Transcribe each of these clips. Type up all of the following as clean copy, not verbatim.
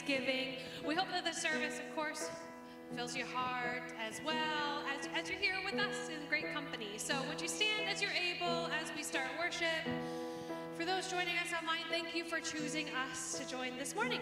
Thanksgiving. We hope that the service, of course, fills your heart as well as you're here with us in great company. So would you stand as you're able as we start worship? For those joining us online, thank you for choosing us to join this morning.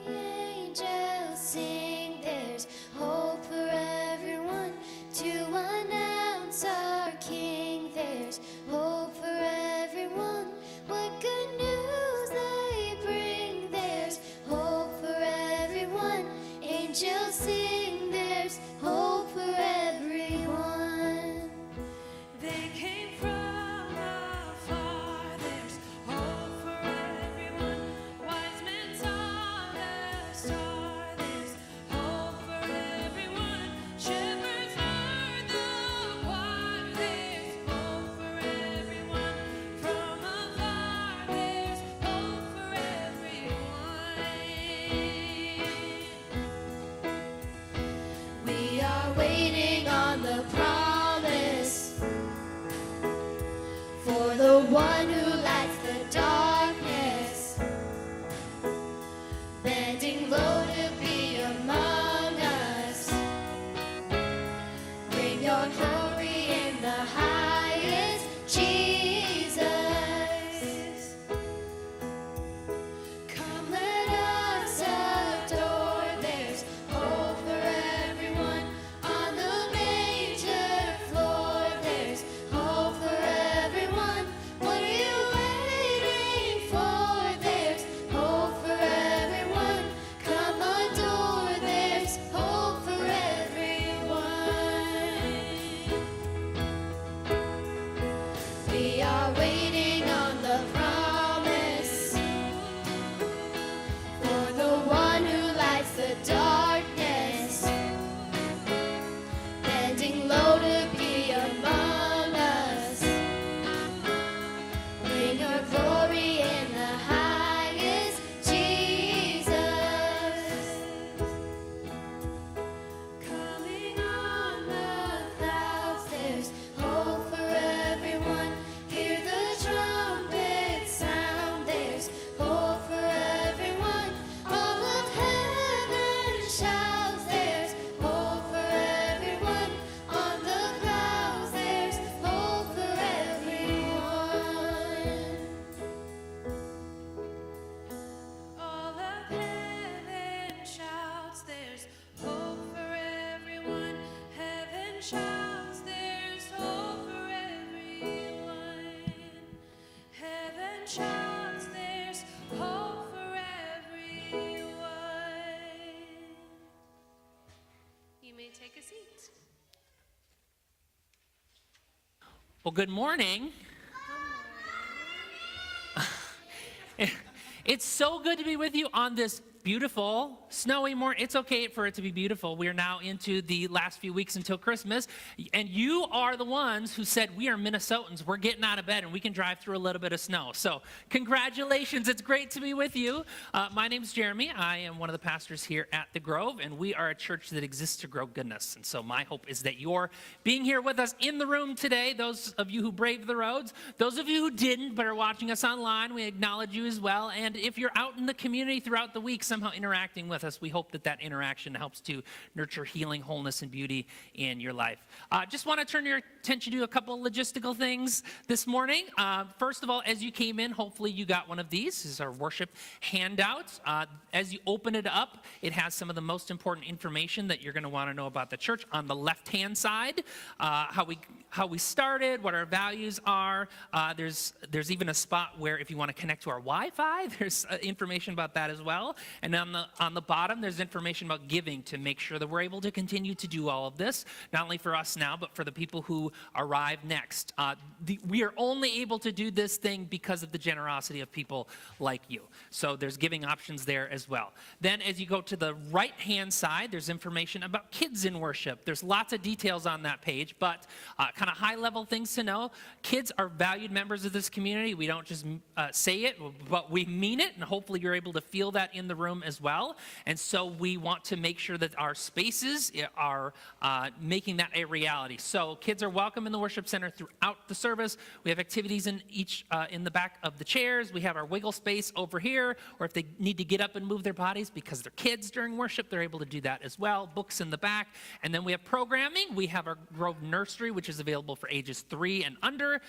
The angels sing, there's hope for everyone to announce our King. There's hope for everyone. What good news they bring. There's hope for everyone. Angels sing, there's hope for everyone. They came from afar, there's hope for everyone. Wise men saw the star, there's hope for everyone. Shepherds heard the choir, there's hope for everyone. From afar, there's hope for everyone. We are waiting on the promise for the one who lights the darkness, bending low to be among us. Bring your glory in the highest, Jesus. Come, let us adore. There's hope for everyone on the manger floor. There's hope for everyone. What are you waiting for? There's hope for everyone. Come adore. There's hope for everyone. We are waiting on the promise for the one who lights the darkness, bending low to be among us. Bring your glory in the highest, Jesus. Coming on the clouds, there's hope for everyone. Hear the trumpet sound, there's hope for everyone. All of heaven shouts, there's hope for everyone. On the clouds, there's hope for everyone. All of heaven shouts, there's hope for everyone. Heaven shouts, there's hope for everyone. Heaven shouts, there's hope for everyone. You may take a seat. Well, good morning. It's so good to be with you on this beautiful, snowy morning. It's okay for it to be beautiful. We are now into the last few weeks until Christmas, and you are the ones who said, we are Minnesotans. We're getting out of bed, and we can drive through a little bit of snow. So congratulations. It's great to be with you. My name's Jeremy. I am one of the pastors here at The Grove, and we are a church that exists to grow goodness. And so my hope is that you're being here with us in the room today, those of you who braved the roads. Those of you who didn't but are watching us online, we acknowledge you as well. And if you're out in the community throughout the week, somehow interacting with us, we hope that that interaction helps to nurture healing, wholeness, and beauty in your life. Just want to turn your attention to a couple logistical things this morning. First of all, as you came in, hopefully you got one of these. This is our worship handout. As you open it up, it has some of the most important information that you're going to want to know about the church. On the left-hand side, how we started, what our values are. There's even a spot where if you want to connect to our Wi-Fi, there's information about that as well. And on the bottom, there's information about giving to make sure that we're able to continue to do all of this, not only for us now, but for the people who arrive next. We are only able to do this thing because of the generosity of people like you. So there's giving options there as well. Then as you go to the right-hand side, there's information about kids in worship. There's lots of details on that page, but kind of high-level things to know. Kids are valued members of this community. We don't just say it, but we mean it, and hopefully you're able to feel that in the room room as well. And so we want to make sure that our spaces are making that a reality. So kids are welcome in the worship center throughout the service. We have activities in in the back of the chairs. We have our wiggle space over here, or if they need to get up and move their bodies because they're kids during worship, they're able to do that as well. Books in the back. And then we have programming. We have our Grove Nursery, which is available for ages 3 and under,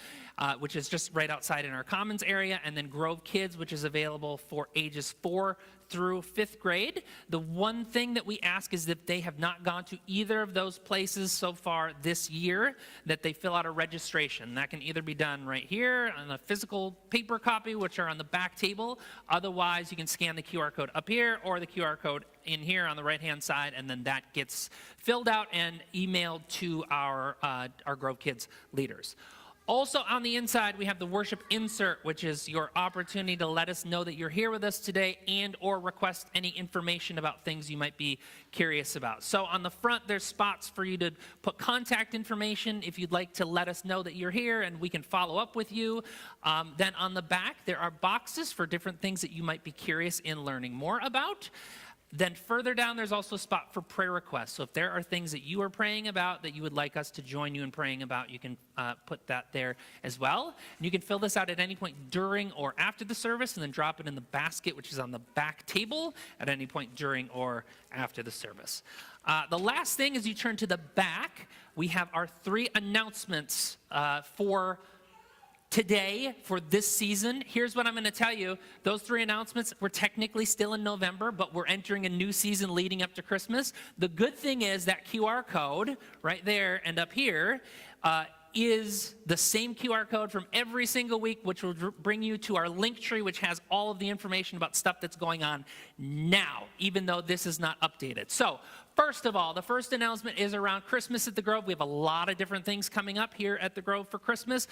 which is just right outside in our commons area. And then Grove Kids, which is available for ages 4 through 5th grade. The one thing that we ask is that they have not gone to either of those places so far this year, that they fill out a registration. That can either be done right here on a physical paper copy, which are on the back table. Otherwise, you can scan the QR code up here or the QR code in here on the right-hand side, and then that gets filled out and emailed to our Grove Kids leaders. Also on the inside, we have the worship insert, which is your opportunity to let us know that you're here with us today and or request any information about things you might be curious about. So on the front, there's spots for you to put contact information if you'd like to let us know that you're here and we can follow up with you. Then on the back, there are boxes for different things that you might be curious in learning more about. Then further down, there's also a spot for prayer requests. So if there are things that you are praying about that you would like us to join you in praying about, you can put that there as well. And you can fill this out at any point during or after the service and then drop it in the basket, which is on the back table at any point during or after the service. The last thing is you turn to the back. We have our 3 announcements for today, for this season. Here's what I'm going to tell you. Those 3 announcements, we're technically still in November, but we're entering a new season leading up to Christmas. The good thing is that QR code right there and up here is the same QR code from every single week, which will bring you to our link tree, which has all of the information about stuff that's going on now, even though this is not updated. So first of all, the first announcement is around Christmas at the Grove. We have a lot of different things coming up here at the Grove for Christmas.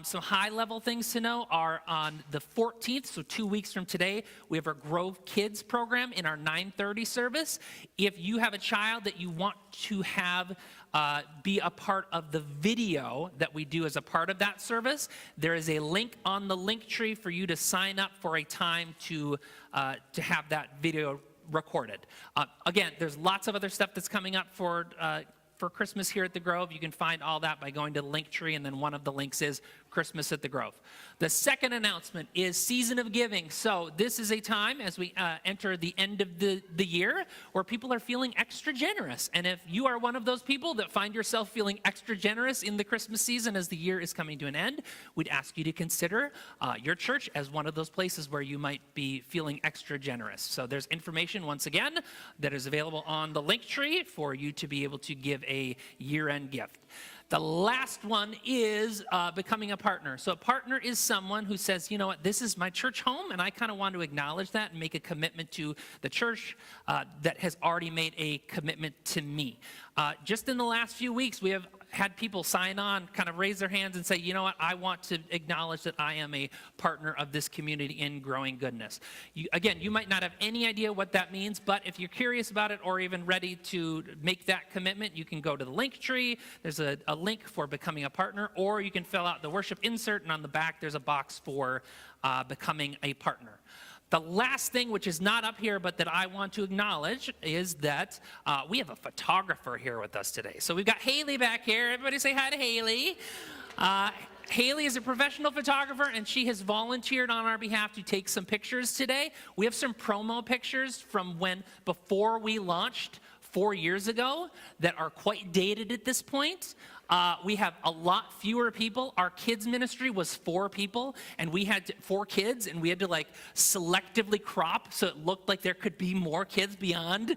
Some high-level things to know are on the 14th, so 2 weeks from today, we have our Grove Kids program in our 9:30 service. If you have a child that you want to have be a part of the video that we do as a part of that service, there is a link on the link tree for you to sign up for a time to have that video recorded. Again, there's lots of other stuff that's coming up for Christmas here at the Grove. You can find all that by going to the link tree, and then one of the links is Christmas at the Grove. The second announcement is Season of Giving. So this is a time as we enter the end of the year where people are feeling extra generous. And if you are one of those people that find yourself feeling extra generous in the Christmas season as the year is coming to an end, we'd ask you to consider your church as one of those places where you might be feeling extra generous. So there's information, once again, that is available on the link tree for you to be able to give a year-end gift. The last one is becoming a partner. So a partner is someone who says, you know what, this is my church home, and I kind of want to acknowledge that and make a commitment to the church that has already made a commitment to me. Just in the last few weeks, we have had people sign on, kind of raise their hands and say, you know what, I want to acknowledge that I am a partner of this community in growing goodness. Again, you might not have any idea what that means, but if you're curious about it or even ready to make that commitment, you can go to the link tree. There's a link for becoming a partner, or you can fill out the worship insert, and on the back there's a box for becoming a partner. The last thing, which is not up here, but that I want to acknowledge, is that we have a photographer here with us today. So we've got Haley back here. Everybody say hi to Haley. Haley is a professional photographer, and she has volunteered on our behalf to take some pictures today. We have some promo pictures from before we launched 4 years ago that are quite dated at this point. We have a lot fewer people. Our kids ministry was 4 people, and we had 4 kids, and we had to selectively crop so it looked like there could be more kids beyond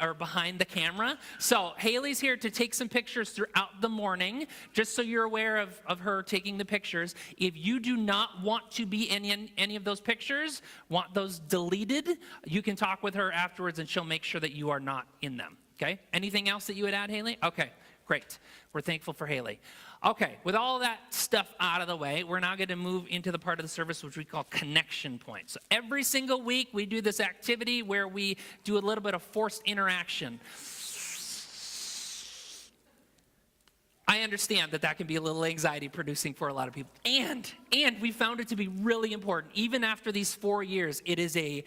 or behind the camera. So Haley's here to take some pictures throughout the morning, just so you're aware of her taking the pictures. If you do not want to be in any of those pictures, want those deleted, you can talk with her afterwards, and she'll make sure that you are not in them. Okay? Anything else that you would add, Haley? Okay. Great. We're thankful for Haley. Okay, with all that stuff out of the way, we're now going to move into the part of the service which we call connection points. So every single week we do this activity where we do a little bit of forced interaction. I understand that can be a little anxiety producing for a lot of people. And we found it to be really important. Even after these 4 years, it is a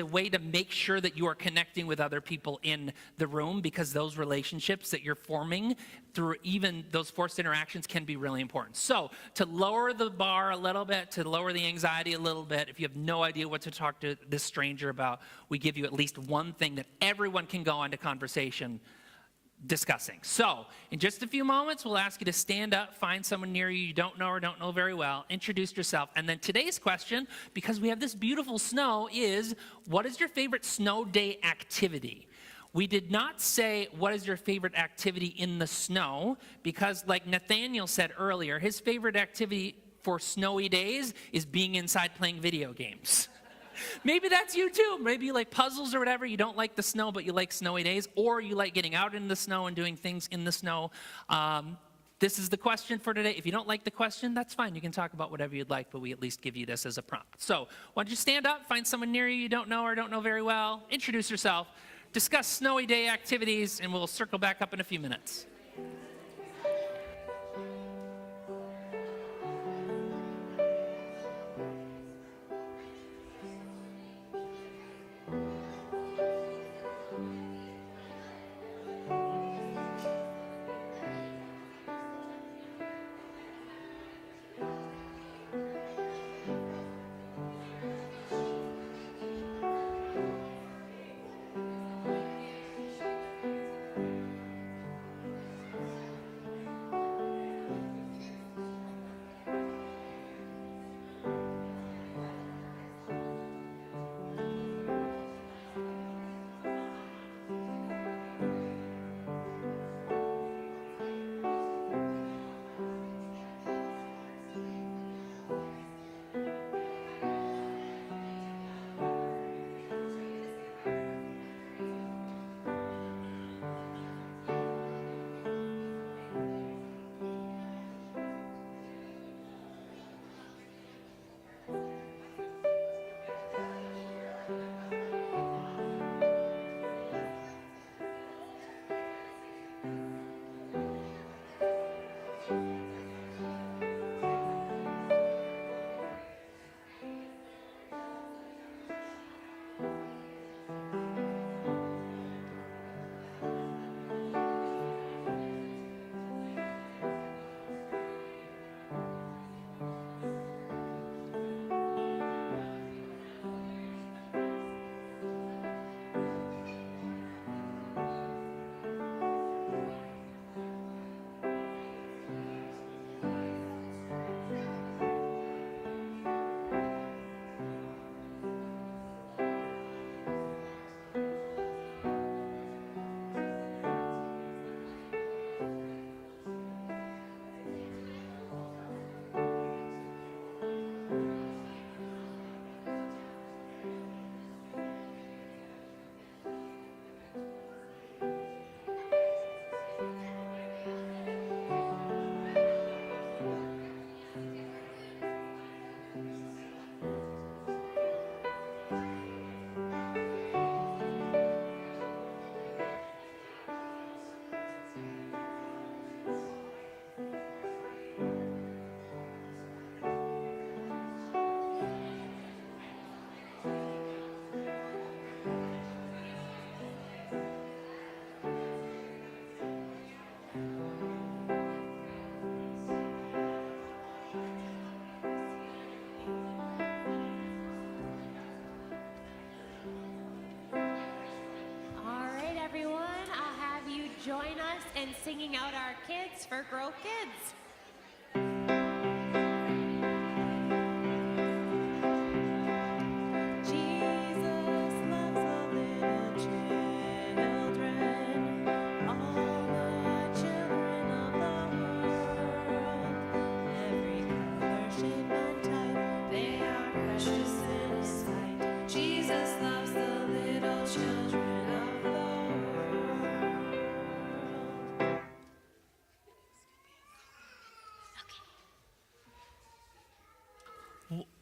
way to make sure that you are connecting with other people in the room, because those relationships that you're forming through even those forced interactions can be really important. So to lower the bar a little bit, to lower the anxiety a little bit, if you have no idea what to talk to this stranger about, we give you at least one thing that everyone can go into conversation discussing. So in just a few moments, we'll ask you to stand up, find someone near you don't know or don't know very well, introduce yourself. And then today's question, because we have this beautiful snow, is what is your favorite snow day activity? We did not say what is your favorite activity in the snow, because like Nathaniel said earlier, his favorite activity for snowy days is being inside playing video games. Maybe that's you too. Maybe you like puzzles or whatever. You don't like the snow, but you like snowy days. Or you like getting out in the snow and doing things in the snow. This is the question for today. If you don't like the question, that's fine. You can talk about whatever you'd like, but we at least give you this as a prompt. So why don't you stand up, find someone near you don't know or don't know very well, introduce yourself, discuss snowy day activities, and we'll circle back up in a few minutes. Join us in singing out our kids for Grow Kids.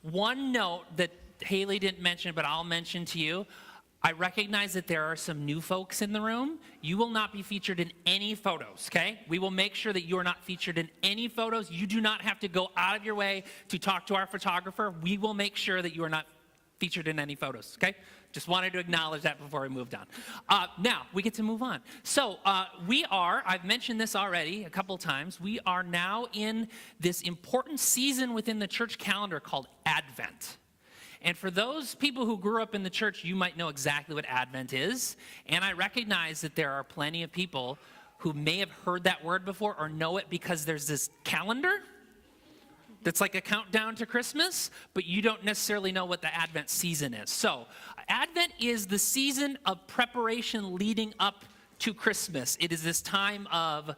One note that Haley didn't mention, but I'll mention to you, I recognize that there are some new folks in the room. You will not be featured in any photos, okay? We will make sure that you are not featured in any photos. You do not have to go out of your way to talk to our photographer. We will make sure that you are not featured in any photos, okay? Just wanted to acknowledge that before we moved on. Now, we get to move on. So I've mentioned this already a couple times, we are now in this important season within the church calendar called Advent. And for those people who grew up in the church, you might know exactly what Advent is. And I recognize that there are plenty of people who may have heard that word before or know it because there's this calendar that's like a countdown to Christmas, but you don't necessarily know what the Advent season is. So Advent is the season of preparation leading up to Christmas. It is this time of,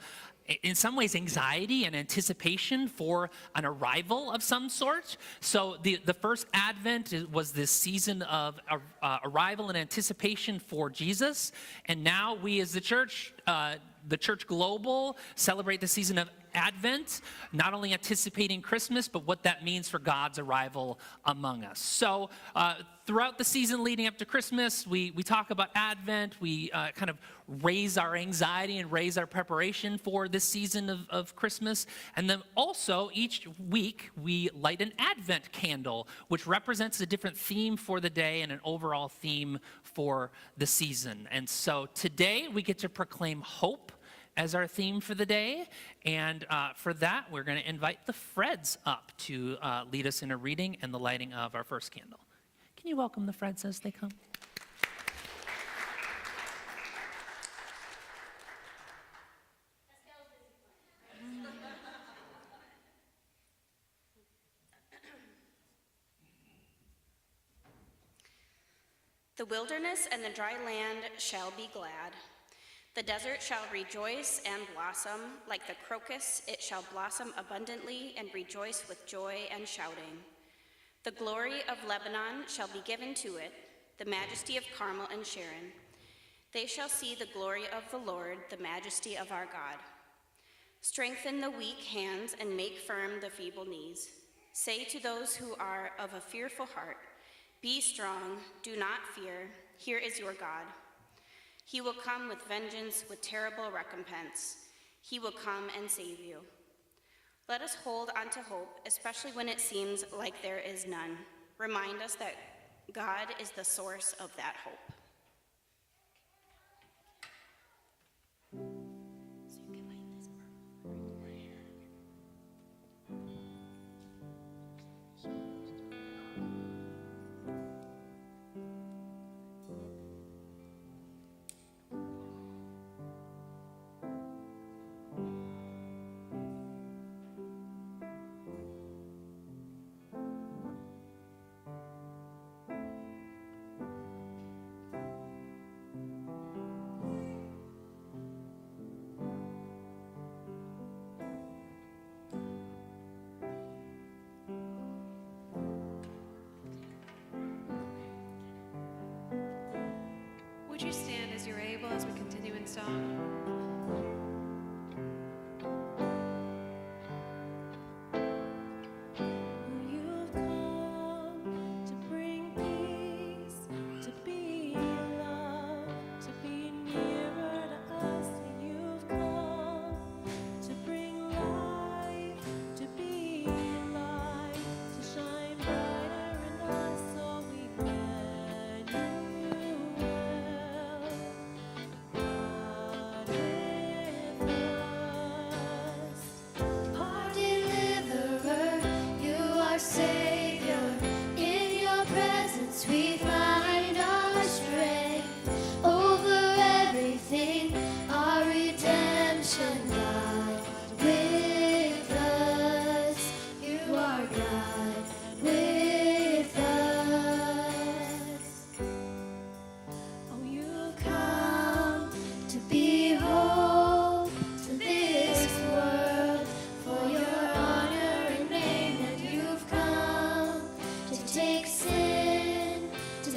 in some ways, anxiety and anticipation for an arrival of some sort. So the first Advent was this season of arrival and anticipation for Jesus. And now we as the church global, celebrate the season of Advent, not only anticipating Christmas, but what that means for God's arrival among us. So throughout the season leading up to Christmas, we talk about Advent. We kind of raise our anxiety and raise our preparation for this season of Christmas. And then also each week we light an Advent candle, which represents a different theme for the day and an overall theme for the season. And so today we get to proclaim hope as our theme for the day. And for that, we're going to invite the Freds up to lead us in a reading and the lighting of our first candle. Can you welcome the Freds as they come? The wilderness and the dry land shall be glad. The desert shall rejoice and blossom. Like the crocus, it shall blossom abundantly and rejoice with joy and shouting. The glory of Lebanon shall be given to it, the majesty of Carmel and Sharon. They shall see the glory of the Lord, the majesty of our God. Strengthen the weak hands and make firm the feeble knees. Say to those who are of a fearful heart, be strong, do not fear, here is your God. He will come with vengeance, with terrible recompense. He will come and save you. Let us hold on to hope, especially when it seems like there is none. Remind us that God is the source of that hope. Would you stand as you're able as we continue in song? You've come to bring peace, to be love, to be nearer to us. You've come to bring life, to be light, to shine brighter in us, so we can you well. God with us. Our deliverer, you are Savior. In your presence we find our strength. Over everything, our redemption. God with us. You are God with us. Oh, you come to be hope to this world for your honor and name, and you've come to take sin, to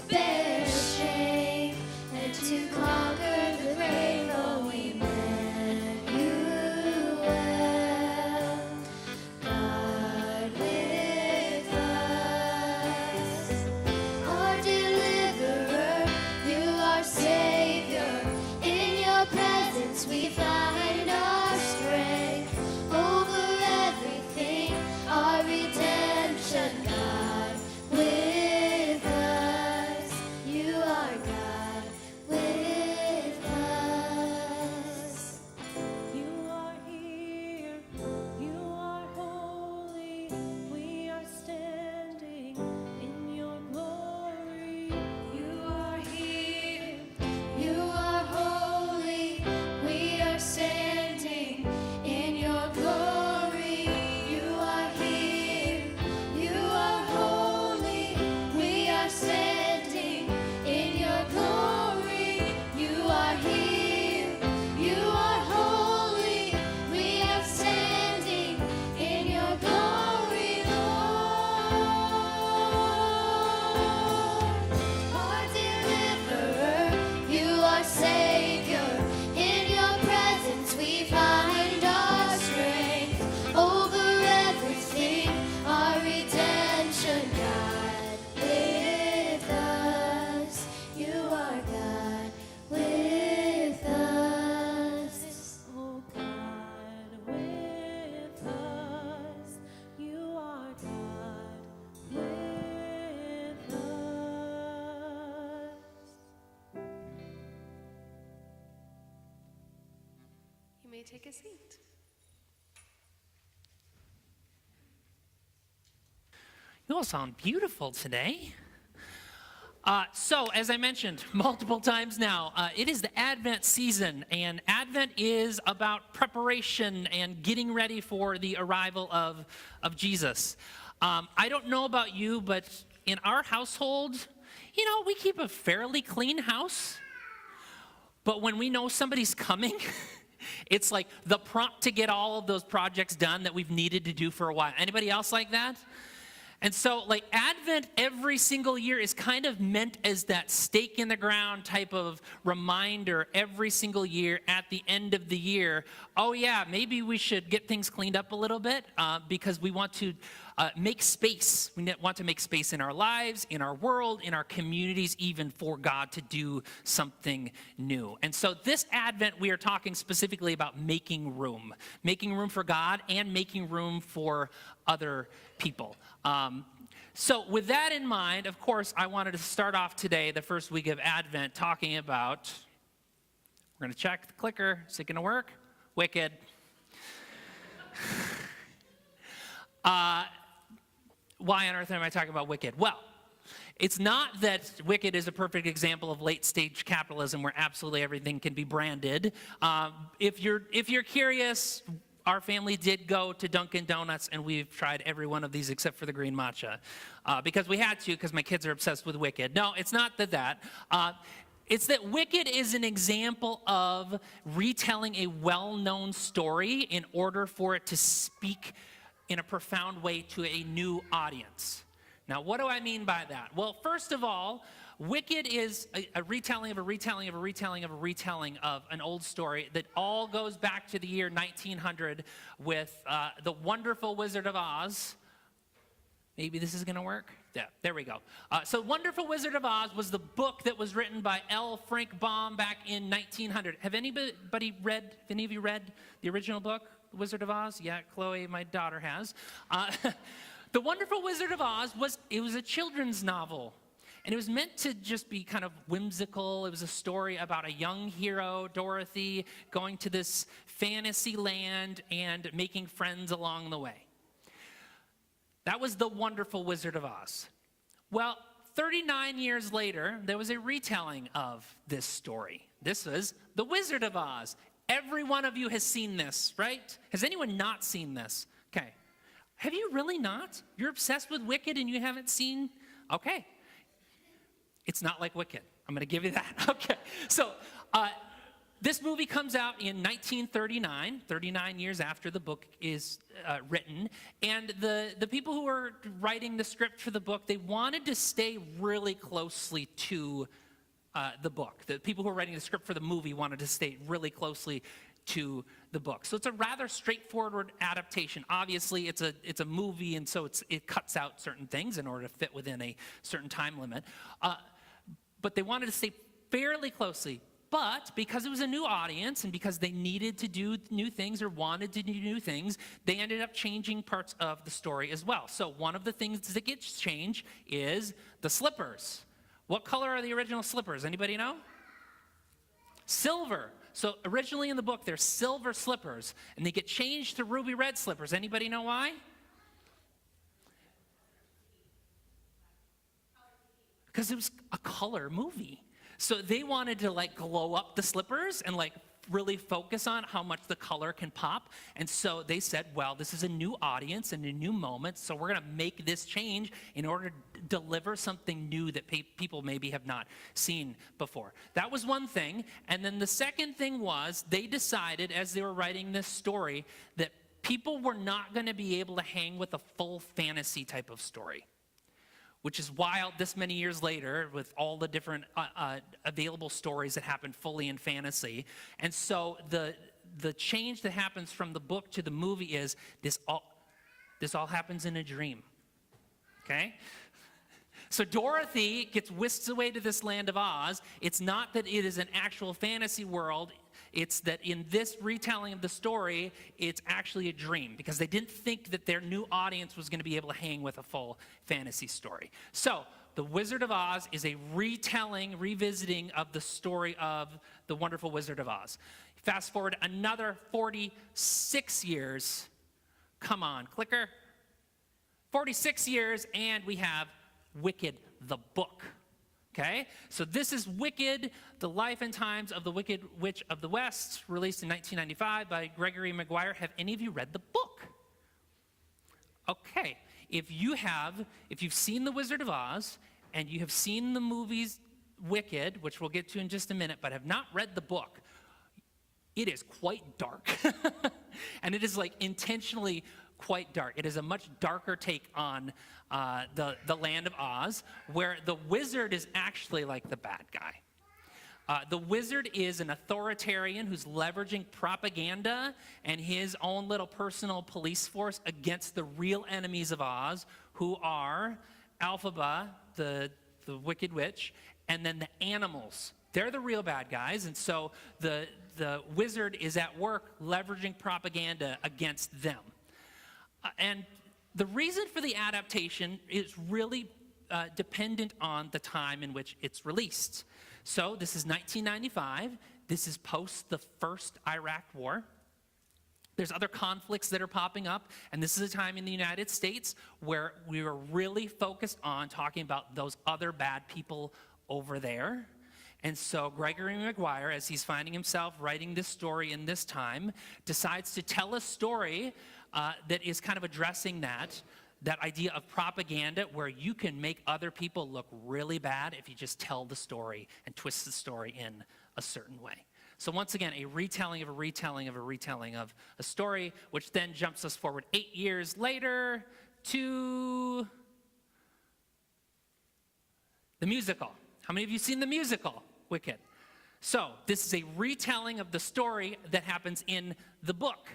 take a seat. You all sound beautiful today. So, as I mentioned multiple times now, it is the Advent season, and Advent is about preparation and getting ready for the arrival of Jesus. I don't know about you, but in our household, we keep a fairly clean house. But when we know somebody's coming, it's like the prompt to get all of those projects done that we've needed to do for a while. Anybody else like that? And so, Advent every single year is kind of meant as that stake in the ground type of reminder every single year at the end of the year. Oh yeah, maybe we should get things cleaned up a little bit because we want to make space. We want to make space in our lives, in our world, in our communities, even for God to do something new. And so this Advent, we are talking specifically about making room for God and making room for other people. So with that in mind, of course, I wanted to start off today, the first week of Advent, talking about, we're going to check the clicker. Is it going to work? Wicked. Why on earth am I talking about Wicked? Well, it's not that Wicked is a perfect example of late-stage capitalism where absolutely everything can be branded. If you're curious, our family did go to Dunkin' Donuts, and we've tried every one of these except for the green matcha because we had to, because my kids are obsessed with Wicked. No, it's not that. It's that Wicked is an example of retelling a well-known story in order for it to speak in a profound way to a new audience. Now, what do I mean by that? Well, first of all, Wicked is a retelling of a retelling of a retelling of a retelling of an old story that all goes back to the year 1900 with The Wonderful Wizard of Oz. Maybe this is going to work? Yeah, there we go. So Wonderful Wizard of Oz was the book that was written by L. Frank Baum back in 1900. Have any of you read the original book, The Wizard of Oz? Yeah, Chloe, my daughter, has. The Wonderful Wizard of Oz was a children's novel. And it was meant to just be kind of whimsical. It was a story about a young hero, Dorothy, going to this fantasy land and making friends along the way. That was The Wonderful Wizard of Oz. Well, 39 years later, there was a retelling of this story. This was The Wizard of Oz. Every one of you has seen this, right? Has anyone not seen this? Okay. Have you really not? You're obsessed with Wicked and you haven't seen? Okay. It's not like Wicked. I'm going to give you that. Okay. So this movie comes out in 1939, 39 years after the book is written. And the people who were writing the script for the book, they wanted to stay really closely to the book. The people who were writing the script for the movie wanted to stay really closely to the book. So it's a rather straightforward adaptation. Obviously, it's a movie, and so it cuts out certain things in order to fit within a certain time limit. But they wanted to stay fairly closely. But because it was a new audience and because they needed to do new things or wanted to do new things, they ended up changing parts of the story as well. So one of the things that gets changed is the slippers. What color are the original slippers? Anybody know? Silver. So originally in the book, they're silver slippers, and they get changed to ruby red slippers. Anybody know why? Because it was a color movie. So they wanted to glow up the slippers and really focus on how much the color can pop. And so they said, well, this is a new audience and a new moment, so we're going to make this change in order to deliver something new that people maybe have not seen before. That was one thing. And then the second thing was they decided as they were writing this story that people were not going to be able to hang with a full fantasy type of story. Which is wild this many years later with all the different available stories that happen fully in fantasy. And so the change that happens from the book to the movie is this all happens in a dream. Okay? So Dorothy gets whisked away to this land of Oz. It's not that it is an actual fantasy world. It's that in this retelling of the story, it's actually a dream because they didn't think that their new audience was going to be able to hang with a full fantasy story. So The Wizard of Oz is a revisiting of the story of The Wonderful Wizard of Oz. Fast forward another 46 years. Come on, clicker. 46 years, and we have Wicked, the book. Okay? So this is Wicked, The Life and Times of the Wicked Witch of the West, released in 1995 by Gregory Maguire. Have any of you read the book? Okay. If you've seen The Wizard of Oz, and you have seen the movies Wicked, which we'll get to in just a minute, but have not read the book, it is quite dark. And it is like intentionally quite dark. It is a much darker take on the land of Oz, where the wizard is actually like the bad guy. The wizard is an authoritarian who's leveraging propaganda and his own little personal police force against the real enemies of Oz, who are Elphaba, the Wicked Witch, and then the animals. They're the real bad guys, and so the wizard is at work leveraging propaganda against them. And the reason for the adaptation is really dependent on the time in which it's released. So this is 1995. This is post the first Iraq War. There's other conflicts that are popping up, and this is a time in the United States where we were really focused on talking about those other bad people over there. And so Gregory Maguire, as he's finding himself writing this story in this time, decides to tell a story that is kind of addressing that idea of propaganda, where you can make other people look really bad if you just tell the story and twist the story in a certain way. So once again, a retelling of a retelling of a retelling of a story, which then jumps us forward 8 years later to the musical. How many of you seen the musical, Wicked? So this is a retelling of the story that happens in the book.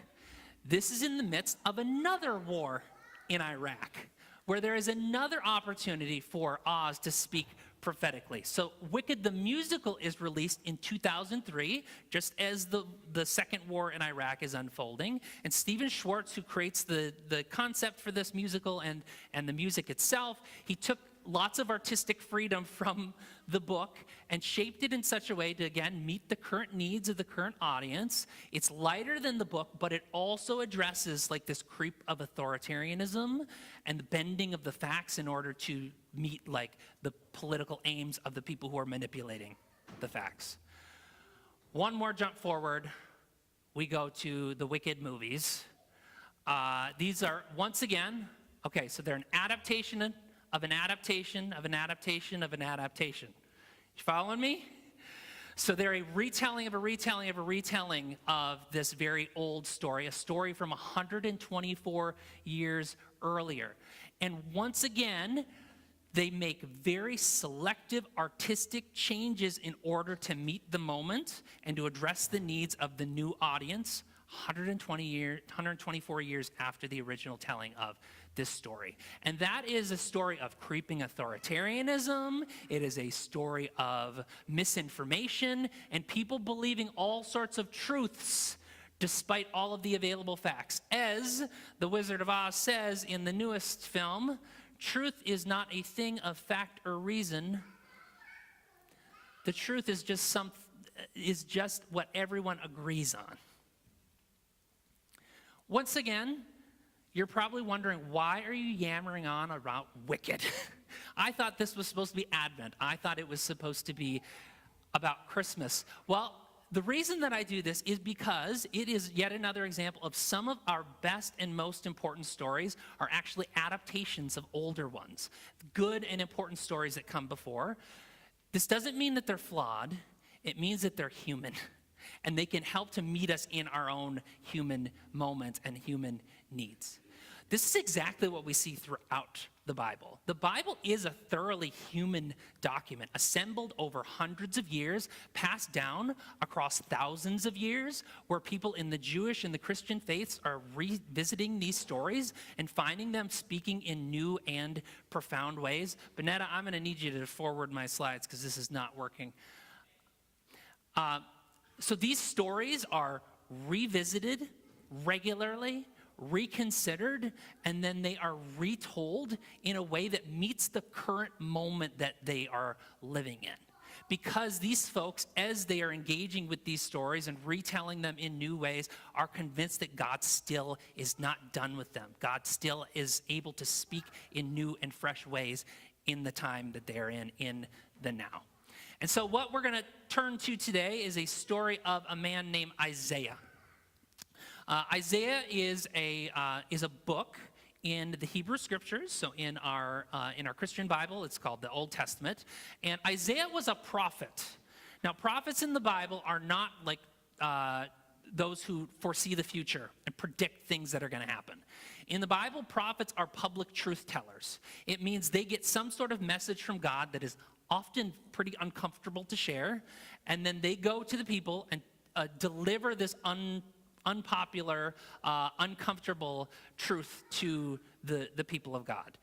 This is in the midst of another war in Iraq, where there is another opportunity for Oz to speak prophetically. So Wicked the musical is released in 2003, just as the second war in Iraq is unfolding. And Stephen Schwartz, who creates the concept for this musical and the music itself, he took lots of artistic freedom from the book and shaped it in such a way to, again, meet the current needs of the current audience. It's lighter than the book, but it also addresses like this creep of authoritarianism and the bending of the facts in order to meet like the political aims of the people who are manipulating the facts. One more jump forward, we go to the Wicked movies. These are, once again, okay, so they're an adaptation of an adaptation of an adaptation of an adaptation. You following me? So they're a retelling of a retelling of a retelling of this very old story, a story from 124 years earlier. And once again, they make very selective artistic changes in order to meet the moment and to address the needs of the new audience 124 years after the original telling of this story. And that is a story of creeping authoritarianism. It is a story of misinformation and people believing all sorts of truths despite all of the available facts. As the Wizard of Oz says in the newest film, truth is not a thing of fact or reason. The truth is just what everyone agrees on. Once again, you're probably wondering, why are you yammering on about Wicked? I thought this was supposed to be Advent. I thought it was supposed to be about Christmas. Well, the reason that I do this is because it is yet another example of some of our best and most important stories are actually adaptations of older ones, good and important stories that come before. This doesn't mean that they're flawed. It means that they're human, and they can help to meet us in our own human moments and human needs. This is exactly what we see throughout the Bible. The Bible is a thoroughly human document, assembled over hundreds of years, passed down across thousands of years, where people in the Jewish and the Christian faiths are revisiting these stories and finding them speaking in new and profound ways. Bonetta, I'm going to need you to forward my slides because this is not working. So these stories are revisited regularly, reconsidered, and then they are retold in a way that meets the current moment that they are living in. because these folks, as they are engaging with these stories and retelling them in new ways, are convinced that God still is not done with them. God still is able to speak in new and fresh ways in the time that they're in the now. And so what we're going to turn to today is a story of a man named Isaiah. Isaiah is a book in the Hebrew Scriptures. So in our Christian Bible, it's called the Old Testament. And Isaiah was a prophet. Now, prophets in the Bible are not like those who foresee the future and predict things that are going to happen. In the Bible, prophets are public truth tellers. It means they get some sort of message from God that is often pretty uncomfortable to share, and then they go to the people and deliver this unpopular, uncomfortable truth to the people of God.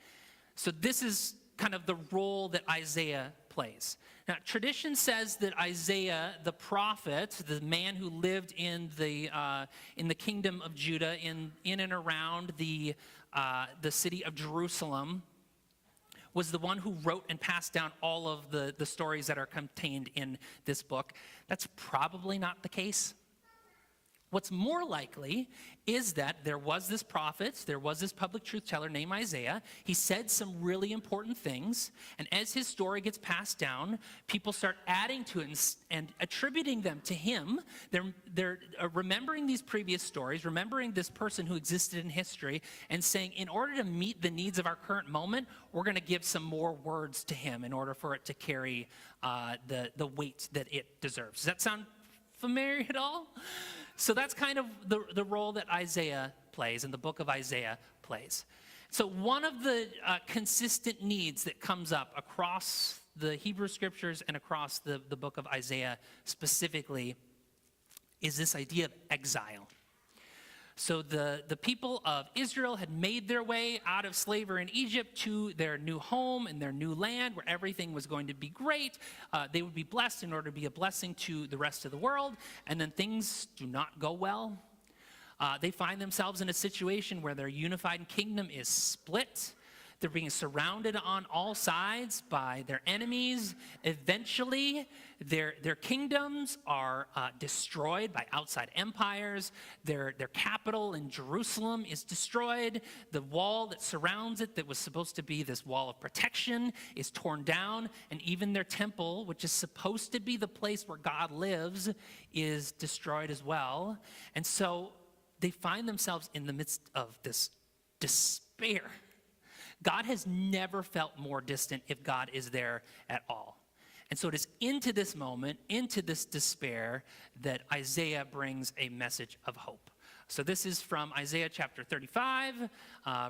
So this is kind of the role that Isaiah plays. Now, tradition says that Isaiah, the prophet, the man who lived in the kingdom of Judah, in and around the city of Jerusalem, was the one who wrote and passed down all of the stories that are contained in this book. That's probably not the case. What's more likely is that there was this prophet, there was this public truth teller named Isaiah. He said some really important things, and as his story gets passed down, people start adding to it and attributing them to him. They're remembering these previous stories, remembering this person who existed in history, and saying, in order to meet the needs of our current moment, we're going to give some more words to him in order for it to carry the weight that it deserves. Does that sound familiar at all? So that's kind of the role that Isaiah plays and the book of Isaiah plays. So one of the consistent needs that comes up across the Hebrew Scriptures and across the book of Isaiah specifically is this idea of exile. So the people of Israel had made their way out of slavery in Egypt to their new home and their new land where everything was going to be great. They would be blessed in order to be a blessing to the rest of the world. And then things do not go well. They find themselves in a situation where their unified kingdom is split. They're being surrounded on all sides by their enemies. Eventually, their kingdoms are destroyed by outside empires. Their capital in Jerusalem is destroyed. The wall that surrounds it, that was supposed to be this wall of protection, is torn down. And even their temple, which is supposed to be the place where God lives, is destroyed as well. And so they find themselves in the midst of this despair. God has never felt more distant if God is there at all. And so it is into this moment, into this despair, that Isaiah brings a message of hope. So this is from Isaiah chapter 35,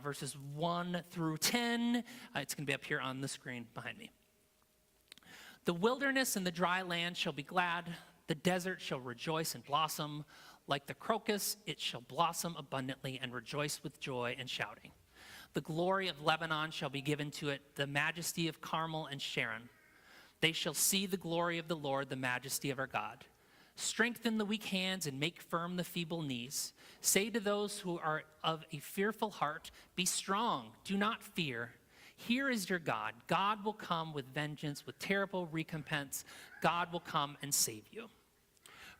verses 1 through 10. It's going to be up here on the screen behind me. The wilderness and the dry land shall be glad. The desert shall rejoice and blossom. Like the crocus, it shall blossom abundantly and rejoice with joy and shouting. The glory of Lebanon shall be given to it, the majesty of Carmel and Sharon. They shall see the glory of the Lord, the majesty of our God. Strengthen the weak hands and make firm the feeble knees. Say to those who are of a fearful heart, be strong, do not fear. Here is your God. God will come with vengeance, with terrible recompense. God will come and save you.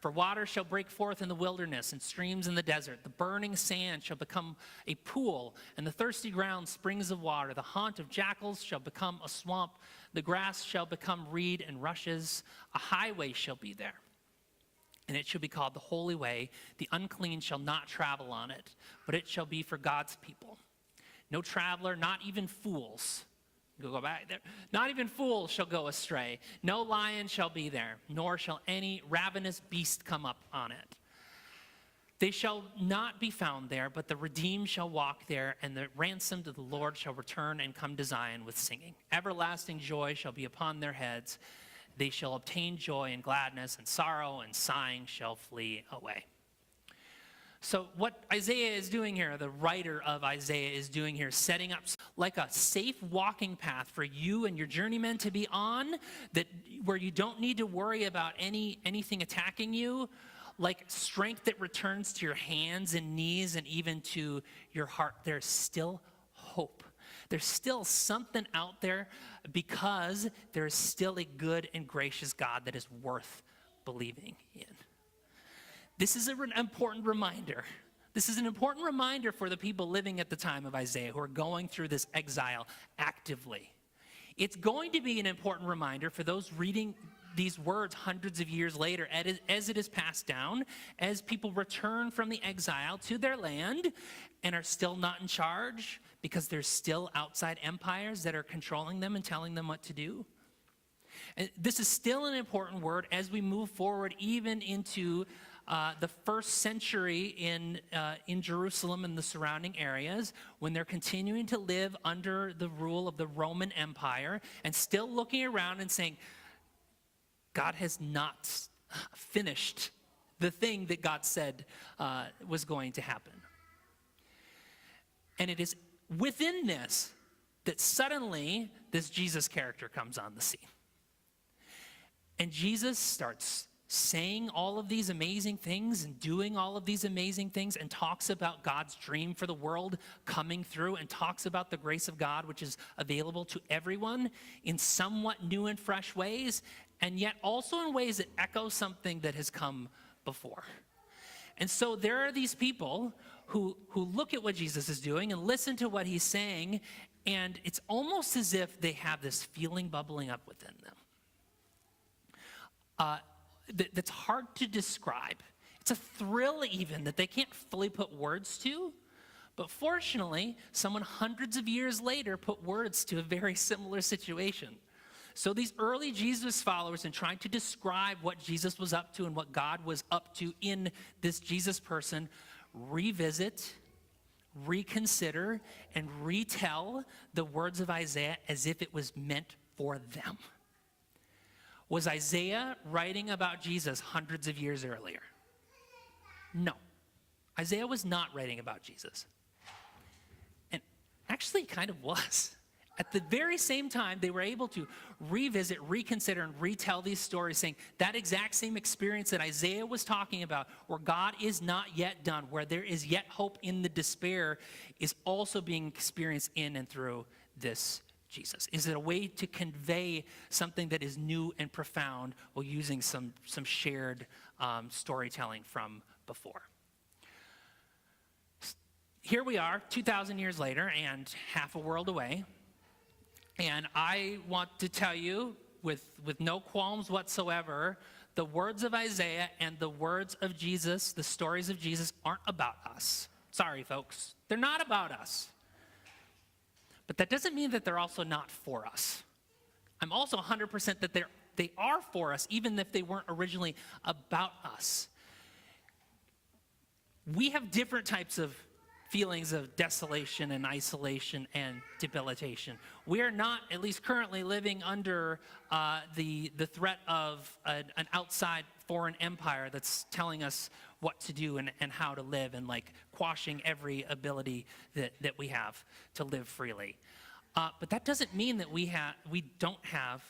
For water shall break forth in the wilderness and streams in the desert. The burning sand shall become a pool, and the thirsty ground springs of water. The haunt of jackals shall become a swamp. The grass shall become reed and rushes. A highway shall be there, and it shall be called the Holy Way. The unclean shall not travel on it, but it shall be for God's people. No traveler, not even fools. Go back there. Not even fools shall go astray. No lion shall be there, nor shall any ravenous beast come up on it. They shall not be found there, but the redeemed shall walk there, and the ransomed of the Lord shall return and come to Zion with singing. Everlasting joy shall be upon their heads. They shall obtain joy and gladness, and sorrow and sighing shall flee away. So what Isaiah is doing here, the writer of Isaiah is doing here, setting up like a safe walking path for you and your journeymen to be on, that where you don't need to worry about anything attacking you, like strength that returns to your hands and knees and even to your heart. There's still hope. There's still something out there because there is still a good and gracious God that is worth believing in. This is an important reminder. This is an important reminder for the people living at the time of Isaiah who are going through this exile actively. It's going to be an important reminder for those reading these words hundreds of years later as it is passed down, as people return from the exile to their land and are still not in charge because there's still outside empires that are controlling them and telling them what to do. And this is still an important word as we move forward even into the first century in Jerusalem and the surrounding areas, when they're continuing to live under the rule of the Roman Empire and still looking around and saying, God has not finished the thing that God said was going to happen. And it is within this that suddenly this Jesus character comes on the scene. And Jesus starts saying all of these amazing things and doing all of these amazing things and talks about God's dream for the world coming through and talks about the grace of God, which is available to everyone in somewhat new and fresh ways, and yet also in ways that echo something that has come before. And so there are these people who look at what Jesus is doing and listen to what he's saying, and it's almost as if they have this feeling bubbling up within them. That's hard to describe. It's a thrill even that they can't fully put words to. But fortunately, someone hundreds of years later put words to a very similar situation. So these early Jesus followers, in trying to describe what Jesus was up to and what God was up to in this Jesus person, revisit, reconsider, and retell the words of Isaiah as if it was meant for them. Was Isaiah writing about Jesus hundreds of years earlier? No. Isaiah was not writing about Jesus. And actually kind of was. At the very same time, they were able to revisit, reconsider, and retell these stories, saying that exact same experience that Isaiah was talking about, where God is not yet done, where there is yet hope in the despair, is also being experienced in and through this Jesus. Is it a way to convey something that is new and profound while using some shared storytelling from before? Here we are, 2,000 years later and half a world away. And I want to tell you with no qualms whatsoever, the words of Isaiah and the words of Jesus, the stories of Jesus, aren't about us. Sorry, folks. They're not about us. But that doesn't mean that they're also not for us. I'm also 100% that they are for us, even if they weren't originally about us. We have different types of feelings of desolation and isolation and debilitation. We are not, at least currently, living under the threat of an outside foreign empire that's telling us what to do and how to live, and like quashing every ability that we have to live freely. But that doesn't mean that we don't have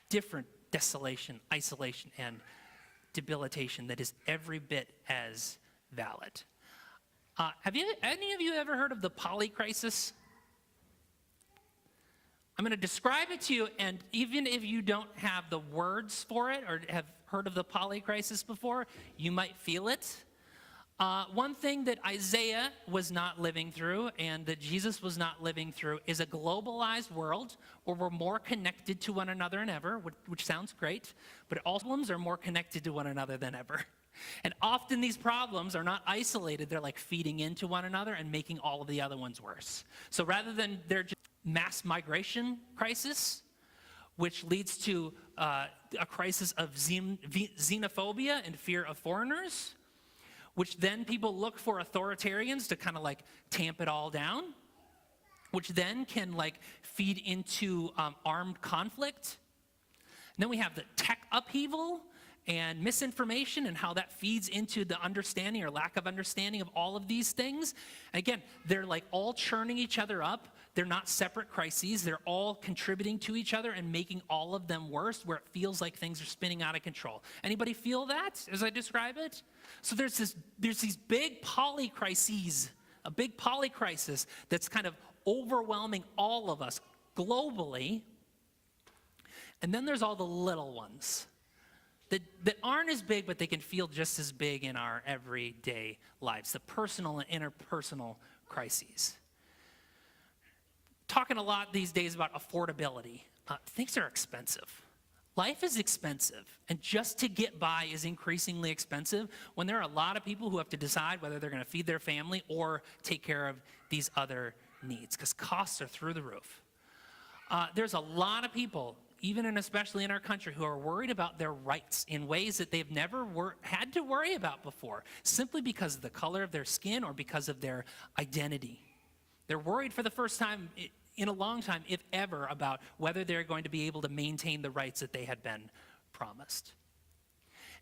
different desolation, isolation, and debilitation that is every bit as valid. Have any of you ever heard of the polycrisis? I'm going to describe it to you, and even if you don't have the words for it or have heard of the polycrisis before, you might feel it. One thing that Isaiah was not living through and that Jesus was not living through is a globalized world where we're more connected to one another than ever, which sounds great, but all problems are more connected to one another than ever. And often these problems are not isolated. They're like feeding into one another and making all of the other ones worse. So rather than they're just mass migration crisis, which leads to a crisis of xenophobia and fear of foreigners, which then people look for authoritarians to kind of like tamp it all down, which then can like feed into armed conflict. And then we have the tech upheaval and misinformation and how that feeds into the understanding or lack of understanding of all of these things. And again, they're like all churning each other up. They're not separate crises. They're all contributing to each other and making all of them worse, where it feels like things are spinning out of control. Anybody feel that as I describe it? So there's these big polycrises, a big polycrisis that's kind of overwhelming all of us globally. And then there's all the little ones that aren't as big, but they can feel just as big in our everyday lives, the personal and interpersonal crises. Talking a lot these days about affordability. Things are expensive. Life is expensive, and just to get by is increasingly expensive when there are a lot of people who have to decide whether they're going to feed their family or take care of these other needs, because costs are through the roof. There's a lot of people, even and especially in our country, who are worried about their rights in ways that they've never had to worry about before, simply because of the color of their skin or because of their identity. They're worried for the first time in a long time, if ever, about whether they're going to be able to maintain the rights that they had been promised.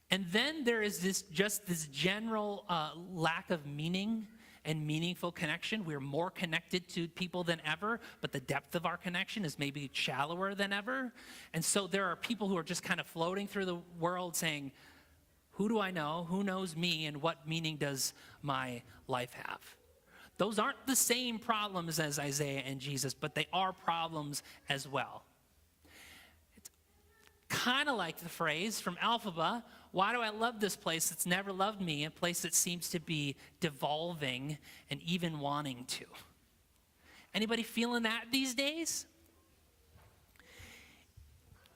And then there is this general lack of meaning and meaningful connection. We're more connected to people than ever, but the depth of our connection is maybe shallower than ever. And so there are people who are just kind of floating through the world saying, who do I know? Who knows me? And what meaning does my life have? Those aren't the same problems as Isaiah and Jesus, but they are problems as well. It's kind of like the phrase from Alphaba, why do I love this place that's never loved me, a place that seems to be devolving and even wanting to? Anybody feeling that these days?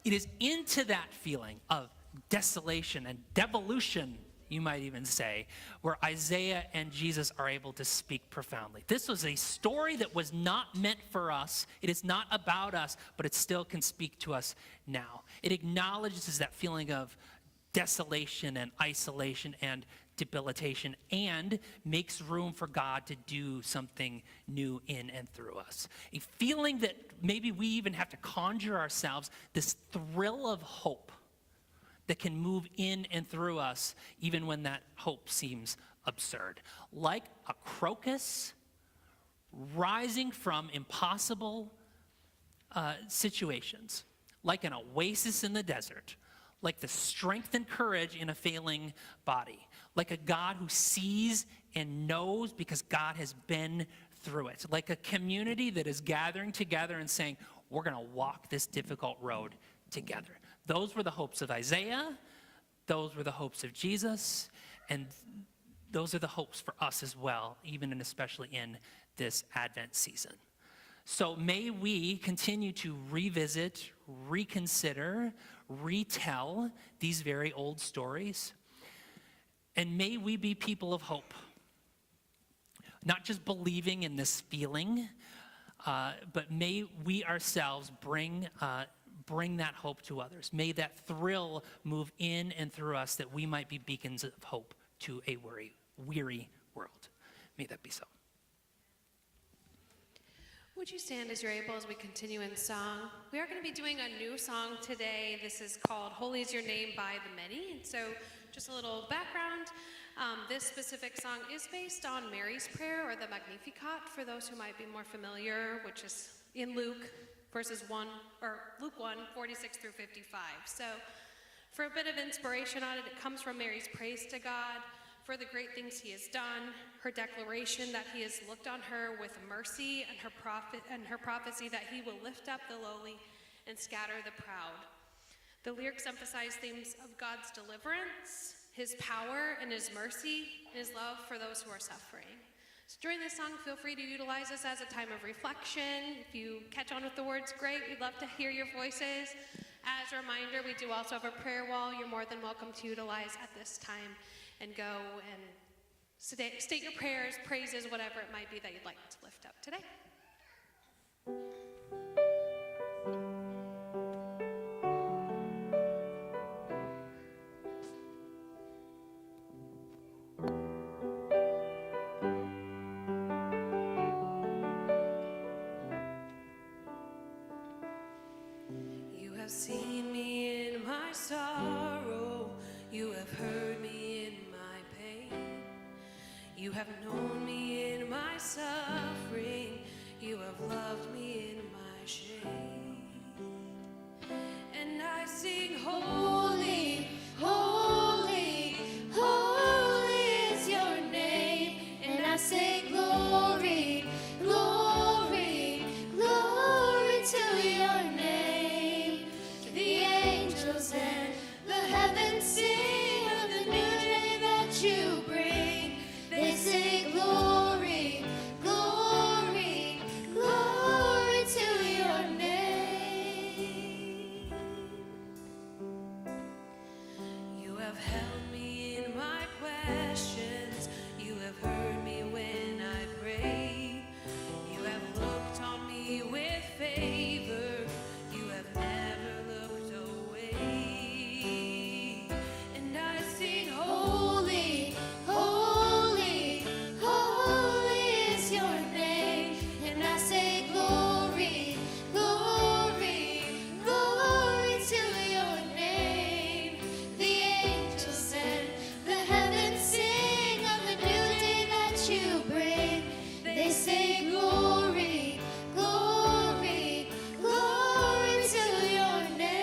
It is into that feeling of desolation and devolution, you might even say, where Isaiah and Jesus are able to speak profoundly. This was a story that was not meant for us. It is not about us, but it still can speak to us now. It acknowledges that feeling of desolation and isolation and debilitation and makes room for God to do something new in and through us. A feeling that maybe we even have to conjure ourselves this thrill of hope that can move in and through us even when that hope seems absurd. Like a crocus rising from impossible situations, like an oasis in the desert, like the strength and courage in a failing body, like a God who sees and knows because God has been through it, like a community that is gathering together and saying, we're going to walk this difficult road together. Those were the hopes of Isaiah, those were the hopes of Jesus, and those are the hopes for us as well, even and especially in this Advent season. So may we continue to revisit, reconsider, retell these very old stories, and may we be people of hope. Not just believing in this feeling, but may we ourselves bring that hope to others. May that thrill move in and through us that we might be beacons of hope to a weary world. May that be so. Would you stand as you're able as we continue in song? We are going to be doing a new song today. This is called Holy is Your Name by the Many. And so just a little background. This specific song is based on Mary's Prayer or the Magnificat for those who might be more familiar, which is in Luke Luke 1, 46 through 55. So for a bit of inspiration on it, it comes from Mary's praise to God for the great things he has done, her declaration that he has looked on her with mercy, and her prophecy that he will lift up the lowly and scatter the proud. The lyrics emphasize themes of God's deliverance, his power and his mercy, and his love for those who are suffering. So during this song, feel free to utilize this as a time of reflection. If you catch on with the words, great. We'd love to hear your voices. As a reminder, we do also have a prayer wall you're more than welcome to utilize at this time and go and state your prayers, praises, whatever it might be that you'd like to lift up today. You have seen me in my sorrow. You have heard me in my pain. You have known me in my suffering. You have loved me in my shame. And I sing, holy, holy, holy is your name. And I say, glory, glory, angels and the heavens sing of the new day that you bring. They say glory, glory, glory to your name. You have held me in my questions. You have heard me when I pray. You have looked on me with favor. You have never looked away. And I sing, Holy, holy, holy is your name. And I say glory, glory, glory to your name. The angels and the heavens sing of the new day that you bring. They say glory, glory, glory to your name.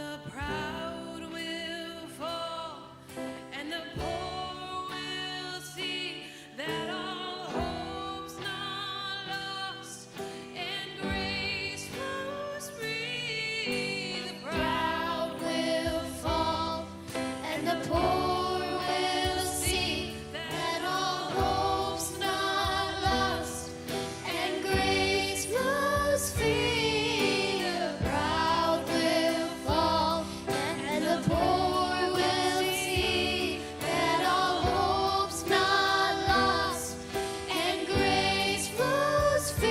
the proud will fall, and the poor will see that all hope's not lost, and grace flows free. The proud Proud will fall, and the poor will see that all hope's not lost, and grace flows free. The proud will fall, and the poor will see that all hope's not lost, and grace flows free.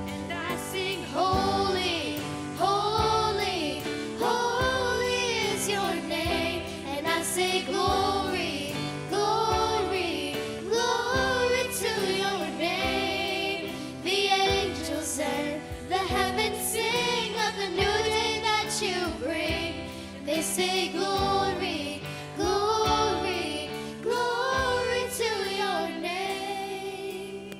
And I sing, holy, holy, holy is your name. And I say glory, glory, glory to your name. The angels and the heavens sing of the new day that you bring. They say glory, glory, glory to your name.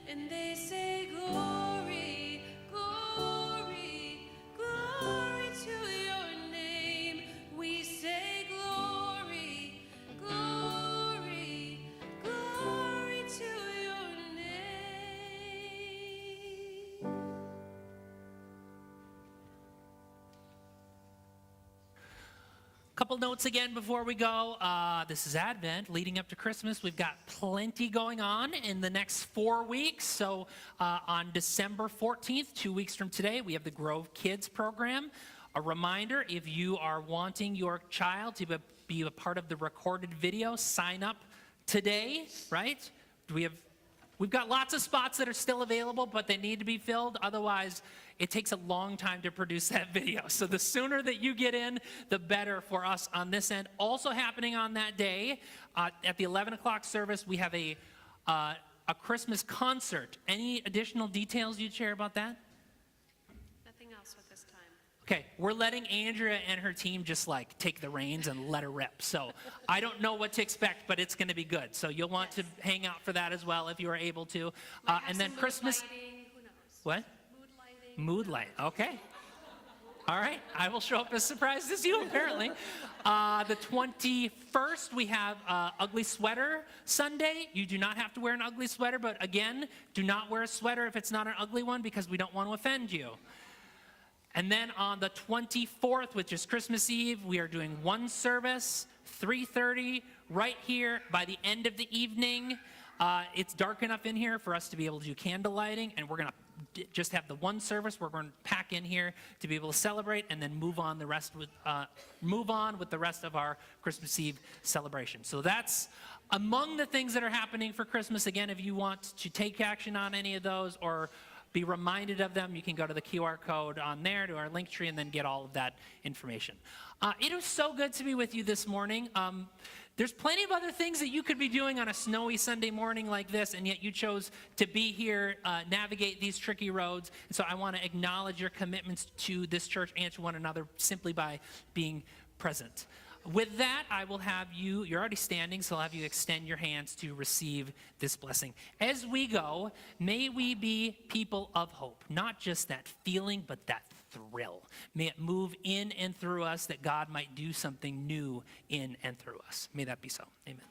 And they say glory, glory, glory to your name. We say glory, glory, glory to your name. Couple notes again before we go. This is Advent, leading up to Christmas. We've got plenty going on in the next 4 weeks. So on December 14th, 2 weeks from today, we have the Grove Kids program. A reminder, if you are wanting your child to be a part of the recorded video, sign up today, right? We've got lots of spots that are still available, but they need to be filled. Otherwise, it takes a long time to produce that video. So the sooner that you get in, the better for us on this end. Also happening on that day, at the 11 o'clock service, we have a Christmas concert. Any additional details you'd share about that? Nothing else with this time. Okay, we're letting Andrea and her team just like take the reins and let her rip. So I don't know what to expect, but it's going to be good. So you'll want to hang out for that as well if you are able to. Might have And then some mood Christmas. lighting, who knows? What? Mood lighting. Mood light. Okay. All right. I will show up as surprised as you, apparently. The 21st, we have Ugly Sweater Sunday. You do not have to wear an ugly sweater, but again, do not wear a sweater if it's not an ugly one because we don't want to offend you. And then on the 24th, which is Christmas Eve, we are doing one service, 3:30, right here by the end of the evening. It's dark enough in here for us to be able to do candle lighting, and we're going to just have the one service. We're going to pack in here to be able to celebrate, and then move on with the rest of our Christmas Eve celebration. So that's among the things that are happening for Christmas. Again, if you want to take action on any of those or be reminded of them, you can go to the QR code on there to our link tree and then get all of that information. It was so good to be with you this morning. There's plenty of other things that you could be doing on a snowy Sunday morning like this, and yet you chose to be here, navigate these tricky roads. And so I want to acknowledge your commitments to this church and to one another simply by being present. With that, I will have you're already standing, so I'll have you extend your hands to receive this blessing. As we go, may we be people of hope, not just that feeling, but that thrill. May it move in and through us that God might do something new in and through us. May that be so. Amen.